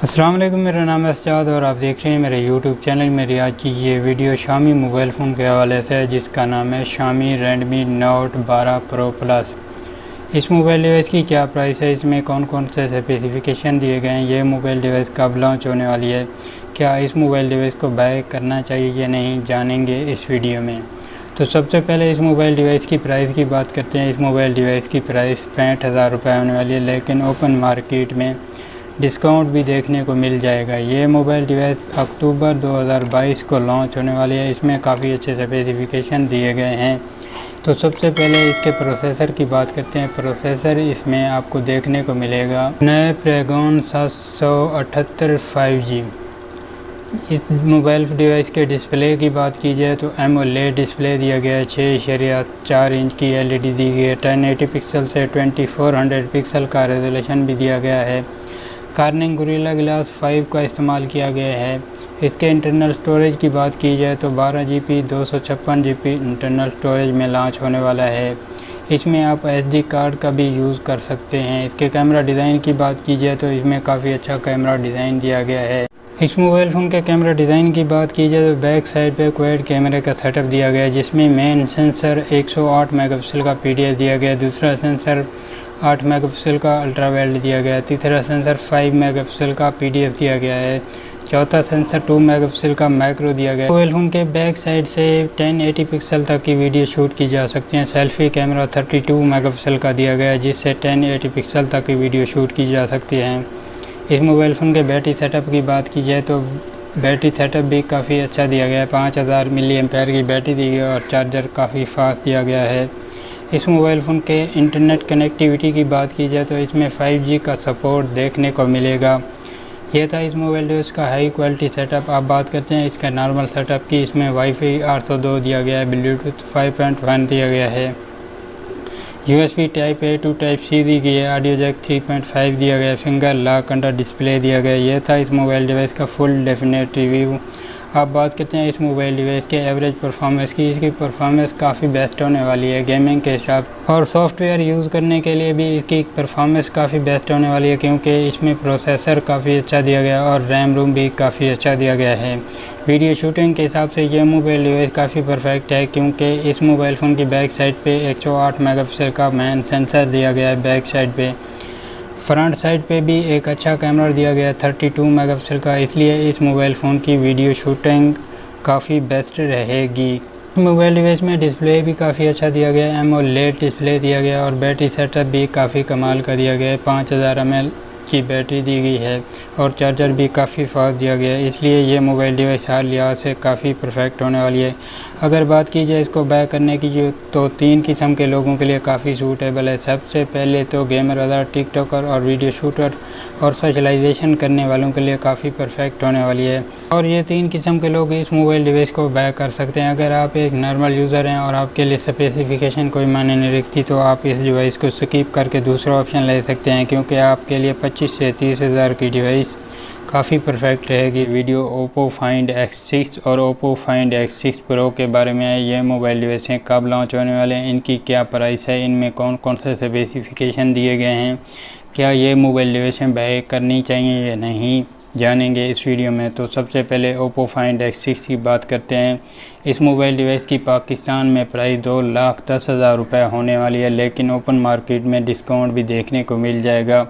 अस्सलाम वालेकुम, मेरा नाम है सजाद और आप देख रहे हैं मेरे YouTube चैनल। मेरी आज की ये वीडियो शामी मोबाइल फ़ोन के हवाले से है जिसका नाम है Shami Redmi note 12 pro plus. इस मोबाइल डिवाइस की क्या प्राइस है, इसमें कौन कौन से स्पेसिफिकेशन दिए गए हैं, ये मोबाइल डिवाइस कब लॉन्च होने वाली है, क्या इस मोबाइल डिवाइस को बाय करना चाहिए या नहीं, जानेंगे इस वीडियो में। तो सबसे पहले इस मोबाइल डिवाइस की प्राइस की बात करते हैं। इस मोबाइल डिवाइस की प्राइस 65,000 रुपये होने वाली है, लेकिन ओपन मार्केट में डिस्काउंट भी देखने को मिल जाएगा। ये मोबाइल डिवाइस अक्टूबर 2022 को लॉन्च होने वाली है। इसमें काफ़ी अच्छे स्पेसिफिकेशन दिए गए हैं। तो सबसे पहले इसके प्रोसेसर की बात करते हैं। प्रोसेसर इसमें आपको देखने को मिलेगा स्नैपड्रैगन 778 5G। इस मोबाइल डिवाइस के डिस्प्ले की बात की जाए तो एमोलेड डिस्प्ले दिया गया है। 6.4 इंच की एलईडी दी गई है। 1080 पिक्सल से 2400 पिक्सल का रेजोल्यूशन भी दिया गया है। कार्निंग गोरिल्ला ग्लास 5 का इस्तेमाल किया गया है। इसके इंटरनल स्टोरेज की बात की जाए तो 12 GB 256 GB इंटरनल स्टोरेज में लॉन्च होने वाला है। इसमें आप SD कार्ड का भी यूज़ कर सकते हैं। इसके कैमरा डिज़ाइन की बात की जाए तो इसमें काफ़ी अच्छा कैमरा डिज़ाइन दिया गया है। इस मोबाइल फ़ोन के कैमरा डिज़ाइन की बात की जाए तो बैक साइड पे क्वाड कैमरे का सेटअप दिया गया है, जिसमें मेन सेंसर 108 मेगापिक्सल का PDS दिया गया है। दूसरा सेंसर 8 मेगापिक्सल का अल्ट्रा वाइड दिया गया है। तीसरा सेंसर 5 मेगापिक्सल का PDS दिया गया है। चौथा सेंसर 2 मेगापिक्सल का मैक्रो दिया गया है। मोबाइल फ़ोन के बैक साइड से 1080 पिक्सल तक की वीडियो शूट की जा सकती है। सेल्फी कैमरा 32 मेगापिक्सल का दिया गया है, जिससे 1080 पिक्सल तक की वीडियो शूट की जा सकती है। इस मोबाइल फ़ोन के बैटरी सेटअप की बात की जाए तो बैटरी सेटअप भी काफ़ी अच्छा दिया गया है। 5000 mAh की बैटरी दी गई है और चार्जर काफ़ी फास्ट दिया गया है। इस मोबाइल फ़ोन के इंटरनेट कनेक्टिविटी की बात की जाए तो इसमें 5G का सपोर्ट देखने को मिलेगा। यह था इस मोबाइल डिवाइस का हाई क्वालिटी सेटअप। आप बात करते हैं इसका नॉर्मल सेटअप की। इसमें वाईफाई 802 दिया गया है, ब्लूटूथ 5.1 दिया गया है, USB type A to type C दी गई है, ऑडियो जैक 3.5 दिया गया है, फिंगर लॉक अंडर डिस्प्ले दिया गया है। यह था इस मोबाइल डिवाइस का फुल डेफिनेट रिव्यू। आप बात करते हैं इस मोबाइल डिवाइस के एवरेज परफॉर्मेंस की। इसकी परफॉर्मेंस काफ़ी बेस्ट होने वाली है गेमिंग के हिसाब, और सॉफ्टवेयर यूज़ करने के लिए भी इसकी परफॉर्मेंस काफ़ी बेस्ट होने वाली है, क्योंकि इसमें प्रोसेसर काफ़ी अच्छा दिया गया है और रैम रोम भी काफ़ी अच्छा दिया गया है। वीडियो शूटिंग के हिसाब से ये मोबाइल डिवाइस काफ़ी परफेक्ट है, क्योंकि इस मोबाइल फ़ोन की बैक साइड पे 108 मेगापिक्सल का मेन सेंसर दिया गया है बैक साइड पे। फ्रंट साइड पे भी एक अच्छा कैमरा दिया गया है 32 मेगापिक्सल का, इसलिए इस मोबाइल फ़ोन की वीडियो शूटिंग काफ़ी बेस्ट रहेगी। मोबाइल डिवाइस में डिस्प्ले भी काफ़ी अच्छा दिया गया है, एमोलेड डिस्प्ले दिया गया और बैटरी सेटअप भी काफ़ी कमाल का दिया गया है। 5000 mAh की बैटरी दी गई है और चार्जर भी काफ़ी फास्ट दिया गया है, इसलिए ये मोबाइल डिवाइस हर लिहाज से काफ़ी परफेक्ट होने वाली है। अगर बात की जाए इसको बाय करने की तो 3 किस्म के लोगों के लिए काफ़ी सूटेबल है। सबसे पहले तो गेमर अदर, टिकटॉकर और वीडियो शूटर और सोशलाइजेशन करने वालों के लिए काफ़ी परफेक्ट होने वाली है, और ये 3 किस्म के लोग इस मोबाइल डिवाइस को बाय कर सकते हैं। अगर आप एक नॉर्मल यूज़र हैं और आपके लिए स्पेसिफिकेशन कोई मायने नहीं रखती तो आप इस डिवाइस को स्किप करके दूसरा ऑप्शन ले सकते हैं, क्योंकि आपके लिए 25 से 30 हज़ार की डिवाइस काफ़ी परफेक्ट रहेगी। वीडियो ओप्पो फाइंड X6 और ओप्पो फाइंड X6 प्रो के बारे में है। ये मोबाइल डिवाइस हैं, कब लॉन्च होने वाले हैं, इनकी क्या प्राइस है, इनमें कौन कौन से स्पेसिफिकेशन दिए गए हैं, क्या ये मोबाइल डिवाइसें बाय करनी चाहिए या नहीं, जानेंगे इस वीडियो में। तो सबसे पहले ओप्पो फाइंड X6 की बात करते हैं। इस मोबाइल डिवाइस की पाकिस्तान में प्राइस 2,10,000 रुपये होने वाली है, लेकिन ओपन मार्केट में डिस्काउंट भी देखने को मिल जाएगा।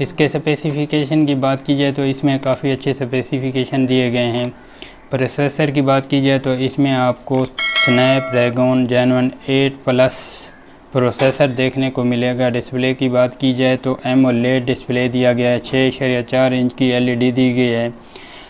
इसके स्पेसिफिकेशन की बात की जाए तो इसमें काफ़ी अच्छे स्पेसिफिकेशन दिए गए हैं। प्रोसेसर की बात की जाए तो इसमें आपको स्नैपड्रैगन जेन 8 प्लस प्रोसेसर देखने को मिलेगा। डिस्प्ले की बात की जाए तो एमोलेड डिस्प्ले दिया गया है। 6.4 इंच की एलईडी दी गई है।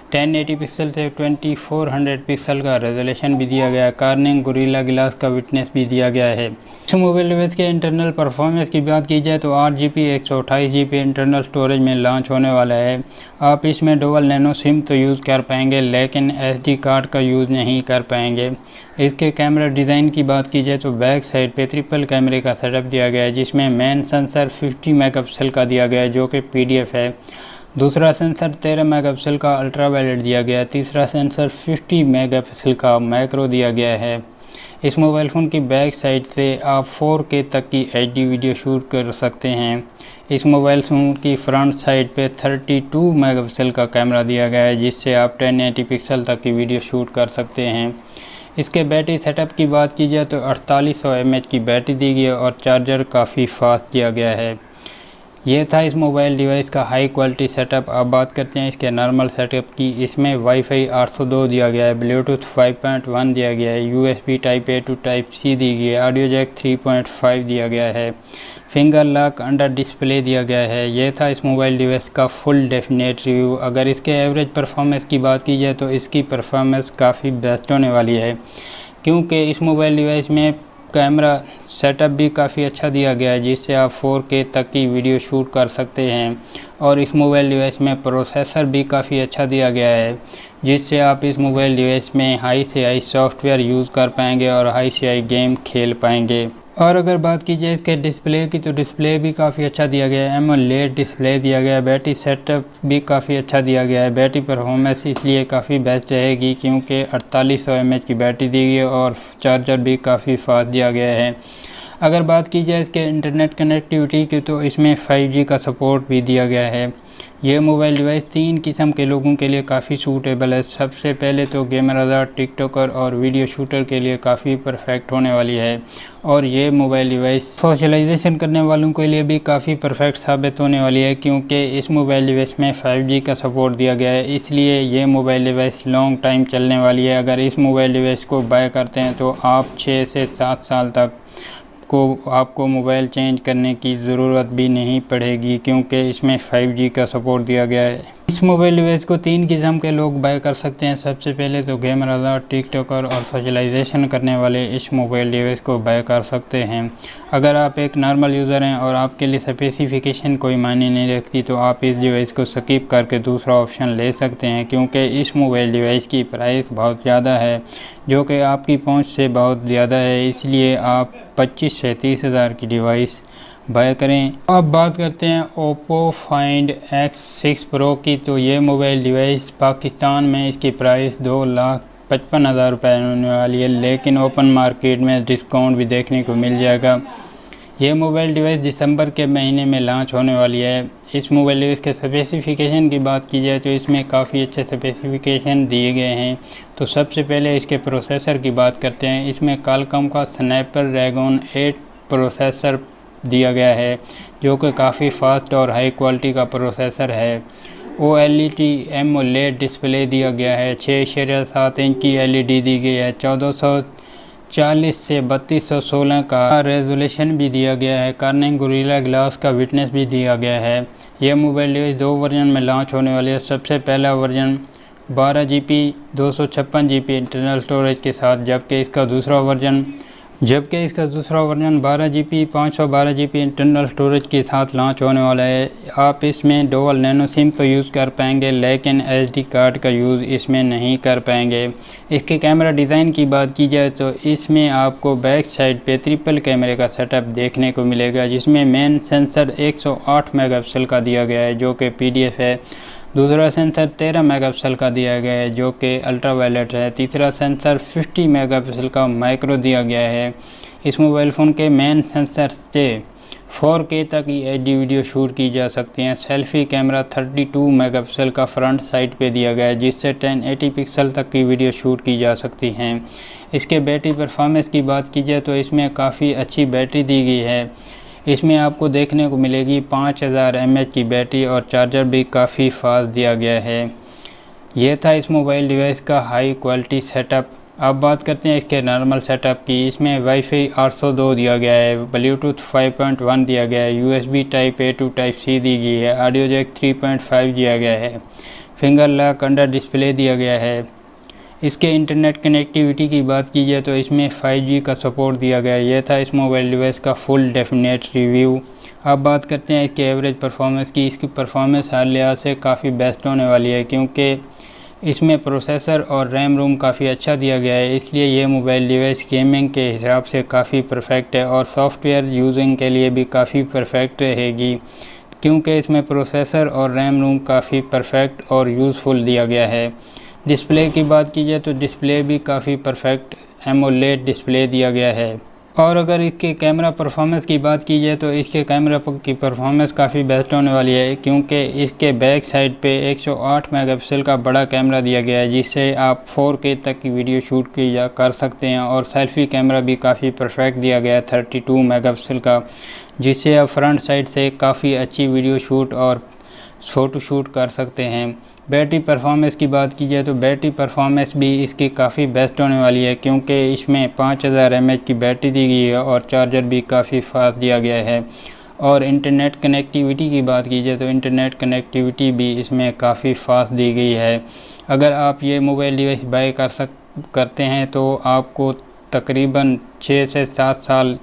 1080 पिक्सल से 2400 पिक्सल का रेजोल्यूशन भी दिया गया है। कार्निंग गोरिल्ला ग्लास का विटनेस भी दिया गया है। इस मोबाइल डिवाइस के इंटरनल परफॉर्मेंस की बात की जाए तो 8GB 128GB इंटरनल स्टोरेज में लॉन्च होने वाला है। आप इसमें डुअल नैनो सिम तो यूज़ कर पाएंगे, लेकिन SD कार्ड का यूज़ नहीं कर पाएंगे। इसके कैमरा डिज़ाइन की बात की जाए तो बैक साइड पे ट्रिपल कैमरे का सेटअप दिया गया है, जिसमें मेन सेंसर 50 मेगापिक्सल का दिया गया है, जो कि PDF है। दूसरा सेंसर 13 मेगापिक्सल का अल्ट्रा वाइड दिया गया है। तीसरा सेंसर 50 मेगापिक्सल का मैक्रो दिया गया है। इस मोबाइल फ़ोन की बैक साइड से आप 4K तक की HD वीडियो शूट कर सकते हैं। इस मोबाइल फ़ोन की फ्रंट साइड पे 32 मेगापिक्सल का कैमरा दिया गया है, जिससे आप 1080 पिक्सल तक की वीडियो शूट कर सकते हैं। इसके बैटरी सेटअप की बात की जाए तो 4800 mAh की बैटरी दी गई है और चार्जर काफ़ी फास्ट दिया गया है। ये था इस मोबाइल डिवाइस का हाई क्वालिटी सेटअप। अब बात करते हैं इसके नॉर्मल सेटअप की। इसमें वाईफाई 802 दिया गया है, ब्लूटूथ 5.1 दिया गया है, USB type A to type C दी गई है, ऑडियो जैक 3.5 दिया गया है, फिंगर लॉक अंडर डिस्प्ले दिया गया है। यह था इस मोबाइल डिवाइस का फुल डेफिनेट रिव्यू। अगर इसके एवरेज परफॉर्मेंस की बात की जाए तो इसकी परफॉर्मेंस काफ़ी बेस्ट होने वाली है, क्योंकि इस मोबाइल डिवाइस में कैमरा सेटअप भी काफ़ी अच्छा दिया गया है, जिससे आप 4K तक की वीडियो शूट कर सकते हैं। और इस मोबाइल डिवाइस में प्रोसेसर भी काफ़ी अच्छा दिया गया है, जिससे आप इस मोबाइल डिवाइस में हाई से हाई सॉफ्टवेयर यूज़ कर पाएंगे और हाई से हाई गेम खेल पाएंगे। और अगर बात की जाए इसके डिस्प्ले की, तो डिस्प्ले भी काफ़ी अच्छा दिया गया है, एमोलेड डिस्प्ले दिया गया है। बैटरी सेटअप भी काफ़ी अच्छा दिया गया है। बैटरी परफॉर्मेंस इसलिए काफ़ी बेस्ट रहेगी क्योंकि 4800 mAh की बैटरी दी गई है और चार्जर भी काफ़ी फास्ट दिया गया है। अगर बात की जाए इसके इंटरनेट कनेक्टिविटी की, तो इसमें 5G का सपोर्ट भी दिया गया है। यह मोबाइल डिवाइस 3 किस्म के लोगों के लिए काफ़ी सूटेबल है। सबसे पहले तो गेमर, टिकटॉकर और वीडियो शूटर के लिए काफ़ी परफेक्ट होने वाली है। और ये मोबाइल डिवाइस सोशलाइजेशन करने वालों के लिए भी काफ़ी परफेक्ट साबित होने वाली है, क्योंकि इस मोबाइल डिवाइस में 5G का सपोर्ट दिया गया है। इसलिए ये मोबाइल डिवाइस लॉन्ग टाइम चलने वाली है। अगर इस मोबाइल डिवाइस को बाय करते हैं तो आप 6 से 7 साल तक आपको मोबाइल चेंज करने की ज़रूरत भी नहीं पड़ेगी, क्योंकि इसमें 5G का सपोर्ट दिया गया है। इस मोबाइल डिवाइस को 3 किस्म के लोग बाय कर सकते हैं। सबसे पहले तो गेमर, टिकटॉकर और सोशलाइजेशन करने वाले इस मोबाइल डिवाइस को बाय कर सकते हैं। अगर आप एक नॉर्मल यूज़र हैं और आपके लिए स्पेसिफिकेशन कोई मायने नहीं रखती, तो आप इस डिवाइस को स्किप करके दूसरा ऑप्शन ले सकते हैं, क्योंकि इस मोबाइल डिवाइस की प्राइस बहुत ज़्यादा है, जो कि आपकी पहुंच से बहुत ज़्यादा है। इसलिए आप 25 से 30 हज़ार की डिवाइस बाय करें। अब बात करते हैं Oppo Find X6 Pro की। तो ये मोबाइल डिवाइस पाकिस्तान में इसकी प्राइस 2,55,000 रुपये होने वाली है, लेकिन ओपन मार्केट में डिस्काउंट भी देखने को मिल जाएगा। ये मोबाइल डिवाइस दिसंबर के महीने में लॉन्च होने वाली है। इस मोबाइल डिवाइस के स्पेसिफिकेशन की बात की जाए तो इसमें काफ़ी अच्छे स्पेसिफिकेशन दिए गए हैं। तो सबसे पहले इसके प्रोसेसर की बात करते हैं। इसमें क्वालकॉम का स्नैपड्रैगन 8 प्रोसेसर दिया गया है, जो कि काफ़ी फास्ट और हाई क्वालिटी का प्रोसेसर है। OLED एमोलेड डिस्प्ले दिया गया है। 6.7 इंच की LED दी गई है। 1440 से 3216 का रेजोल्यूशन भी दिया गया है। कार्निंग गोरिल्ला ग्लास का विटनेस भी दिया गया है। यह मोबाइल डिवाइस 2 वर्जन में लॉन्च होने वाली है। सबसे पहला version 12GB 256GB internal storage के साथ, जबकि इसका दूसरा version 12GB 512GB internal storage के साथ लॉन्च होने वाला है। आप इसमें डुअल नैनो सिम तो यूज़ कर पाएंगे, लेकिन SD कार्ड का यूज़ इसमें नहीं कर पाएंगे। इसके कैमरा डिज़ाइन की बात की जाए तो इसमें आपको बैक साइड पे ट्रिपल कैमरे का सेटअप देखने को मिलेगा, जिसमें मेन सेंसर 108 मेगापिक्सल का दिया गया है, जो कि PDF है। दूसरा सेंसर 13 मेगापिक्सल का दिया गया है, जो कि अल्ट्रावायलेट है। तीसरा सेंसर 50 मेगापिक्सल का माइक्रो दिया गया है। इस मोबाइल फ़ोन के मेन सेंसर से 4K तक की HD वीडियो शूट की जा सकती हैं। सेल्फी कैमरा 32 मेगापिक्सल का फ्रंट साइड पे दिया गया है, जिससे 1080 पिक्सल तक की वीडियो शूट की जा सकती हैं। इसके बैटरी परफॉर्मेंस की बात की जाए तो इसमें काफ़ी अच्छी बैटरी दी गई है। इसमें आपको देखने को मिलेगी 5000 mAh की बैटरी और चार्जर भी काफ़ी फास्ट दिया गया है। यह था इस मोबाइल डिवाइस का हाई क्वालिटी सेटअप। अब बात करते हैं इसके नॉर्मल सेटअप की। इसमें वाईफाई 802 दिया गया है, ब्लूटूथ 5.1 दिया गया है, USB type A to type C दी गई है, ऑडियो जैक 3.5 दिया गया है, फिंगर लॉक अंडर डिस्प्ले दिया गया है। इसके इंटरनेट कनेक्टिविटी की बात की जाए तो इसमें 5G का सपोर्ट दिया गया है। यह था इस मोबाइल डिवाइस का फुल डेफिनेट रिव्यू। अब बात करते हैं इसके एवरेज परफॉर्मेंस की। इसकी परफॉर्मेंस हर लिहाज से काफ़ी बेस्ट होने वाली है, क्योंकि इसमें प्रोसेसर और रैम रोम काफ़ी अच्छा दिया गया है। इसलिए ये मोबाइल डिवाइस गेमिंग के हिसाब से काफ़ी परफेक्ट है और सॉफ्टवेयर यूजिंग के लिए भी काफ़ी परफेक्ट रहेगी, क्योंकि इसमें प्रोसेसर और रैम रोम काफ़ी परफेक्ट और यूज़फुल दिया गया है। डिस्प्ले की बात की जाए तो डिस्प्ले भी काफ़ी परफेक्ट एमोलेड डिस्प्ले दिया गया है। और अगर इसके कैमरा परफॉर्मेंस की बात की जाए तो इसके कैमरा की परफॉर्मेंस काफ़ी बेस्ट होने वाली है, क्योंकि इसके बैक साइड पे 108 मेगापिक्सल का बड़ा कैमरा दिया गया है, जिससे आप 4K तक की वीडियो शूट की जा कर सकते हैं। और सेल्फी कैमरा भी काफ़ी परफेक्ट दिया गया है 32 मेगापिक्सल का, जिससे आप फ्रंट साइड से काफ़ी अच्छी वीडियो शूट और फ़ोटो शूट कर सकते हैं। बैटरी परफॉर्मेंस की बात की जाए तो बैटरी परफॉर्मेंस भी इसकी काफ़ी बेस्ट होने वाली है, क्योंकि इसमें 5000 mAh की बैटरी दी गई है और चार्जर भी काफ़ी फास्ट दिया गया है। और इंटरनेट कनेक्टिविटी की बात की जाए तो इंटरनेट कनेक्टिविटी भी इसमें काफ़ी फास्ट दी गई है। अगर आप ये मोबाइल डिवाइस बाय करते हैं तो आपको तकरीबन 6 से 7 साल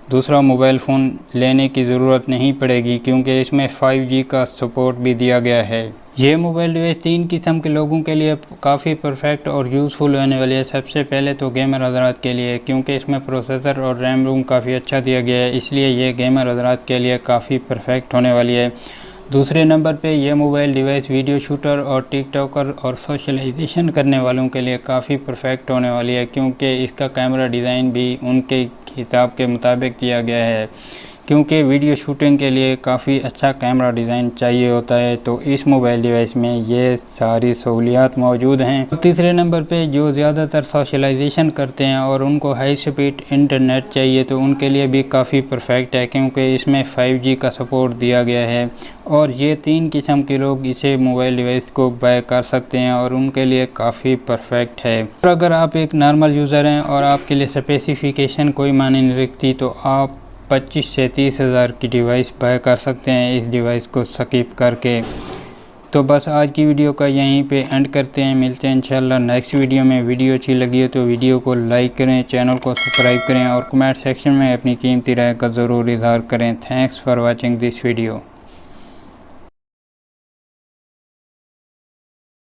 दूसरा मोबाइल फ़ोन लेने की ज़रूरत नहीं पड़ेगी, क्योंकि इसमें 5G का सपोर्ट भी दिया गया है। ये मोबाइल डिवाइस 3 किस्म के लोगों के लिए काफ़ी परफेक्ट और यूज़फुल होने वाली है। सबसे पहले तो गेमर हज़रात के लिए, क्योंकि इसमें प्रोसेसर और रैम रोम काफ़ी अच्छा दिया गया है, इसलिए ये गेमर हज़रात के लिए काफ़ी परफेक्ट होने वाली है। दूसरे नंबर पे ये मोबाइल डिवाइस वीडियो शूटर और टिकटॉकर और सोशलाइजेशन करने वालों के लिए काफ़ी परफेक्ट होने वाली है, क्योंकि इसका कैमरा डिज़ाइन भी उनके हिसाब के मुताबिक दिया गया है, क्योंकि वीडियो शूटिंग के लिए काफ़ी अच्छा कैमरा डिज़ाइन चाहिए होता है। तो इस मोबाइल डिवाइस में ये सारी सहूलियात मौजूद हैं। तीसरे नंबर पे जो ज़्यादातर सोशलाइजेशन करते हैं और उनको हाई स्पीड इंटरनेट चाहिए तो उनके लिए भी काफ़ी परफेक्ट है, क्योंकि इसमें 5G का सपोर्ट दिया गया है। और ये 3 किस्म के लोग इसे मोबाइल डिवाइस को बाय कर सकते हैं और उनके लिए काफ़ी परफेक्ट है। और अगर आप एक नॉर्मल यूज़र हैं और आपके लिए स्पेसिफिकेशन कोई मायने नहीं रखती तो आप 25 से 30 हज़ार की डिवाइस बाय कर सकते हैं इस डिवाइस को स्किप करके। तो बस आज की वीडियो का यहीं पे एंड करते हैं, मिलते हैं इंशाल्लाह नेक्स्ट वीडियो में। वीडियो अच्छी लगी हो तो वीडियो को लाइक करें, चैनल को सब्सक्राइब करें और कमेंट सेक्शन में अपनी कीमती राय का ज़रूर इज़हार करें। Thanks for watching this video.